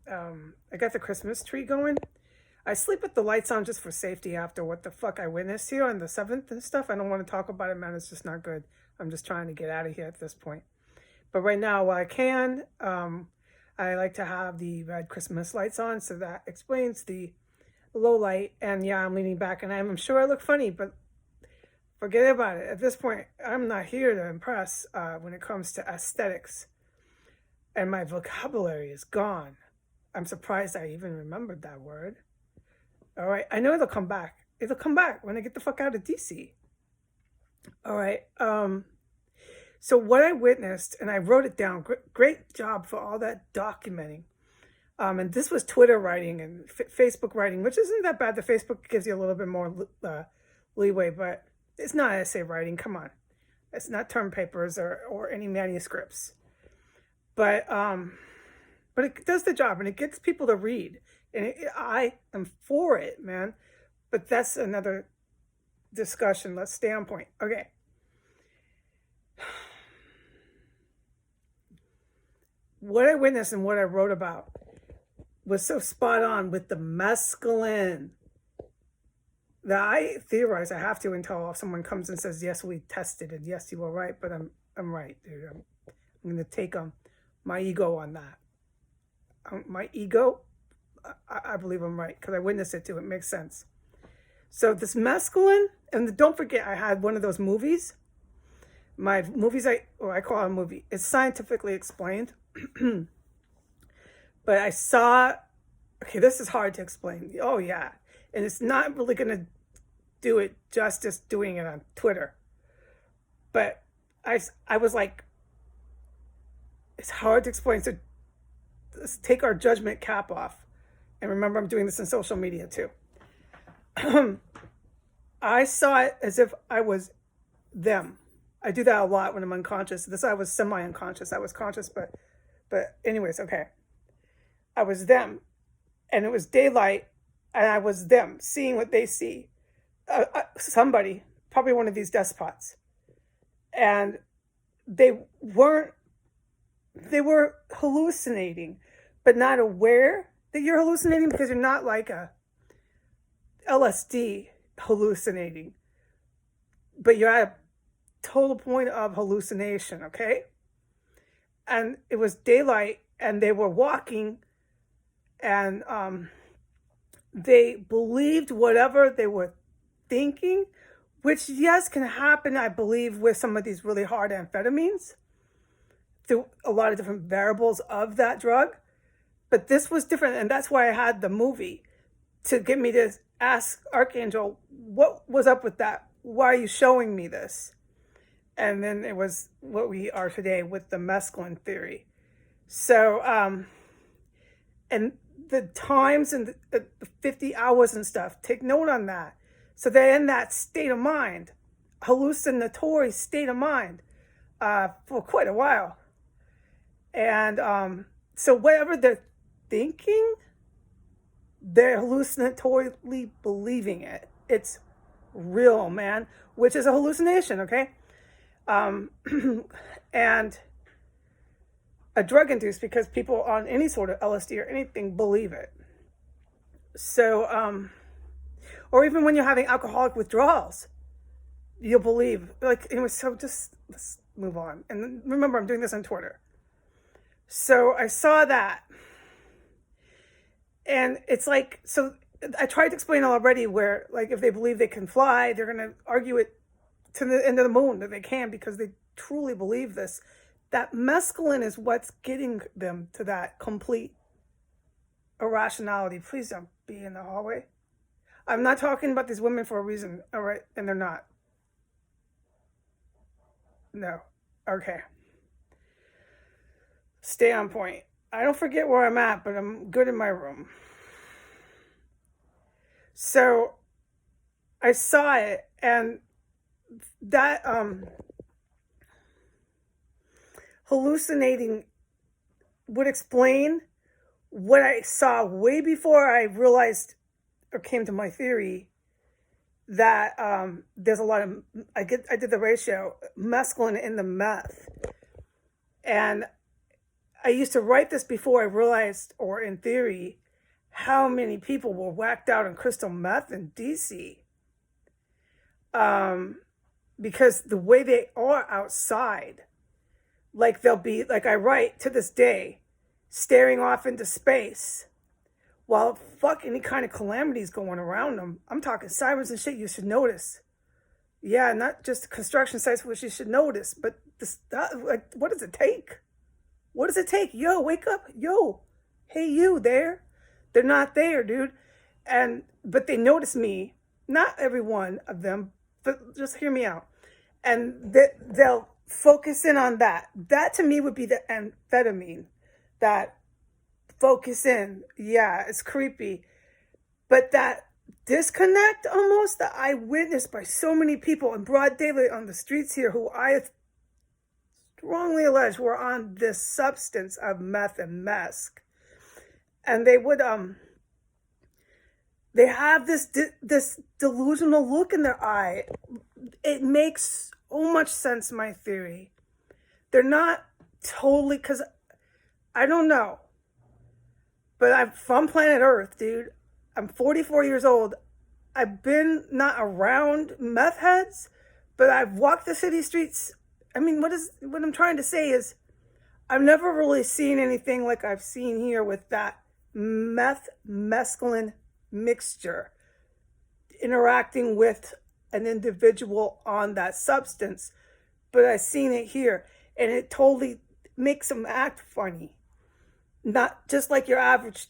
I got the Christmas tree going. I sleep with the lights on just for safety after what the fuck I witnessed here on the 7th and stuff. I don't want to talk about it, man. It's just not good. I'm just trying to get out of here at this point. But right now, while I can, I like to have the red Christmas lights on, so that explains the low light. And yeah, I'm leaning back, and I'm sure I look funny, but forget about it. At this point, I'm not here to impress when it comes to aesthetics, and my vocabulary is gone. I'm surprised I even remembered that word. All right, I know it'll come back. It'll come back when I get the fuck out of DC. All right. So what I witnessed, and I wrote it down. Great job for all that documenting. And this was Twitter writing and Facebook writing, which isn't that bad. The Facebook gives you a little bit more leeway, but it's not essay writing. Come on, it's not term papers or any manuscripts. But it does the job, and it gets people to read. And I am for it, man. But that's another discussion. Let's stay on point. Okay. What I witnessed and what I wrote about was so spot on with the mescaline that I theorize I have to until someone comes and says, yes, we tested and yes, you were right, but I'm right, dude. I'm going to take my ego on that. My ego, I believe I'm right because I witnessed it too. It makes sense. So this mescaline, and don't forget, I had one of those movies. My movies, I call it a movie. It's scientifically explained. But I saw, okay, this is hard to explain. Oh, yeah. And it's not really going to do it justice doing it on Twitter. But I was like, it's hard to explain. So let's take our judgment cap off. And remember, I'm doing this in social media too. I saw it as if I was them. I do that a lot when I'm unconscious. This, I was semi-unconscious. I was conscious, but anyways, okay. I was them, and it was daylight, and I was them, seeing what they see. Somebody, probably one of these despots. And they were hallucinating, but not aware that you're hallucinating because you're not like a LSD hallucinating, but you're at a total point of hallucination, okay? And it was daylight, and they were walking, and they believed whatever they were thinking, which, yes, can happen, I believe, with some of these really hard amphetamines, through a lot of different variables of that drug. But this was different, and that's why I had the movie, to get me to ask Archangel, what was up with that? Why are you showing me this? And then it was what we are today with the mescaline theory. So, and the times and the 50 hours and stuff, take note on that. So they're in that state of mind, hallucinatory state of mind, for quite a while. And so whatever they're thinking, they're hallucinatorily believing it. It's real, man, which is a hallucination, okay? And a drug induced, because people on any sort of LSD or anything believe it. So, or even when you're having alcoholic withdrawals, you'll believe, like, anyway, so just, let's move on. And remember, I'm doing this on Twitter. So I saw that. And it's like, so I tried to explain already where, like, if they believe they can fly, they're going to argue it to the end of the moon that they can, because they truly believe this. That mescaline is what's getting them to that complete irrationality. Please don't be in the hallway. I'm not talking about these women for a reason, all right? And they're not. No. Okay. Stay on point. I don't forget where I'm at, but I'm good in my room. So I saw it, and that hallucinating would explain what I saw way before I realized or came to my theory that there's a lot of, I did the ratio, mescaline in the meth. And I used to write this before I realized, or in theory, how many people were whacked out on crystal meth in DC. Because the way they are outside, like they'll be, like I write to this day, staring off into space while fuck any kind of calamities going around them. I'm talking sirens and shit you should notice. Yeah, not just construction sites which you should notice, but this, like, what does it take? What does it take? Yo, wake up. Yo, hey, you there. They're not there, dude. But they notice me. Not every one of them, but just hear me out. And they'll focus in on that. That to me would be the amphetamine. That focus in. Yeah, it's creepy. But that disconnect almost that I witnessed by so many people in broad daylight on the streets here who I strongly allege were on this substance of meth and mesk. And they would, they have this delusional look in their eye. It makes so much sense, my theory. They're not totally, because I don't know. But I'm from planet Earth, dude. I'm 44 years old. I've been not around meth heads, but I've walked the city streets. I mean, what I'm trying to say is I've never really seen anything like I've seen here with that mescaline mixture interacting with an individual on that substance. But I've seen it here, and it totally makes them act funny. Not just like your average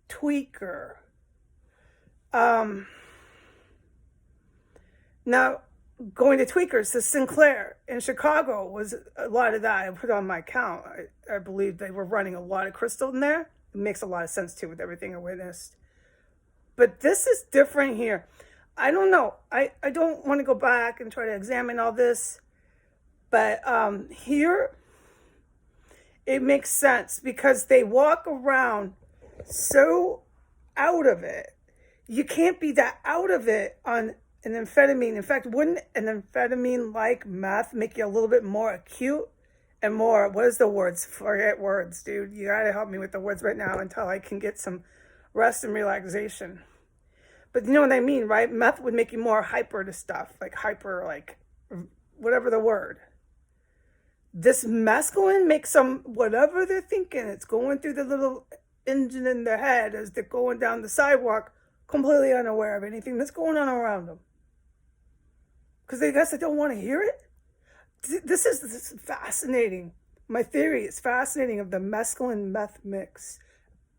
tweaker. Now, going to tweakers, the Sinclair in Chicago was a lot of that. I put on my account. I believe they were running a lot of crystal in there. It makes a lot of sense too with everything I witnessed. But this is different here. I don't know. I don't want to go back and try to examine all this. But here, it makes sense because they walk around so out of it. You can't be that out of it on an amphetamine. In fact, wouldn't an amphetamine like meth make you a little bit more acute and more, what is the words? Forget words, dude. You gotta help me with the words right now until I can get some rest and relaxation. But you know what I mean, right? Meth would make you more hyper to stuff, like whatever the word. This mescaline makes them, whatever they're thinking, it's going through the little engine in their head as they're going down the sidewalk, completely unaware of anything that's going on around them. Because I guess they don't want to hear it. This is fascinating. My theory is fascinating of the mescaline meth mix.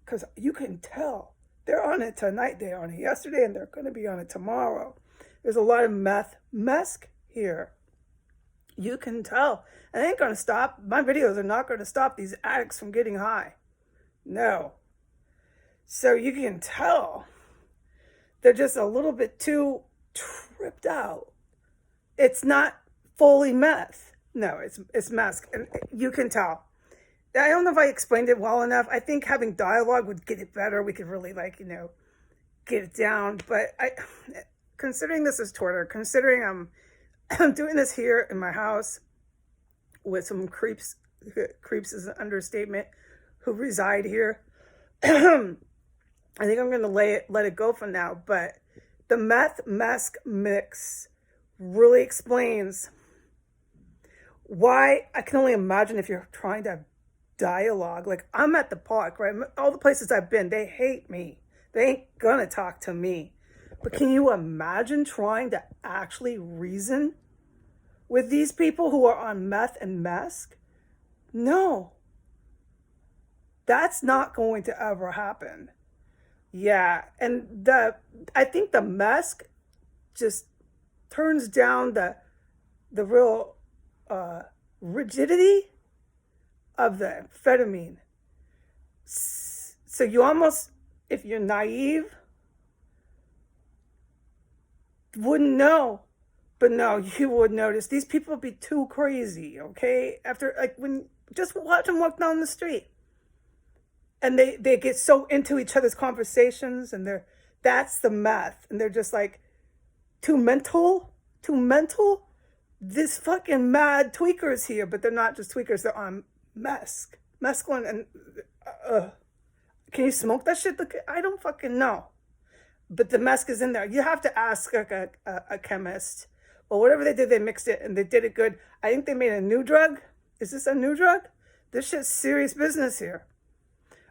Because you can tell. They're on it tonight. They were on it yesterday, and they're going to be on it tomorrow. There's a lot of mesk here. You can tell. And it ain't going to stop. My videos are not going to stop these addicts from getting high. No. So you can tell. They're just a little bit too tripped out. It's not fully meth. No, it's mesk. And you can tell. I don't know if I explained it well enough. I think having dialogue would get it better. We could really, get it down. But considering this is Twitter, considering I'm doing this here in my house with some creeps is an understatement, who reside here. I think I'm going to let it go for now. But the meth-mesk mix really explains why. I can only imagine if you're trying to have dialogue. Like, I'm at the park, right? All the places I've been, they hate me. They ain't going to talk to me. But can you imagine trying to actually reason with these people who are on meth and mesk? No. That's not going to ever happen. Yeah, and I think the mesk just turns down the real rigidity of the amphetamine. So you almost, if you're naive, wouldn't know. But no, you would notice. These people would be too crazy, okay? After, just watch them walk down the street. And they get so into each other's conversations, and that's the meth. And they're just like, too mental. This fucking mad tweakers here, but they're not just tweakers, they're on mesk. Mescaline and... can you smoke that shit? I don't fucking know. But the mesc is in there. You have to ask like a chemist. Or whatever they did, they mixed it and they did it good. I think they made a new drug. Is this a new drug? This shit's serious business here.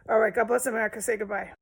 All right, God bless America. Say goodbye.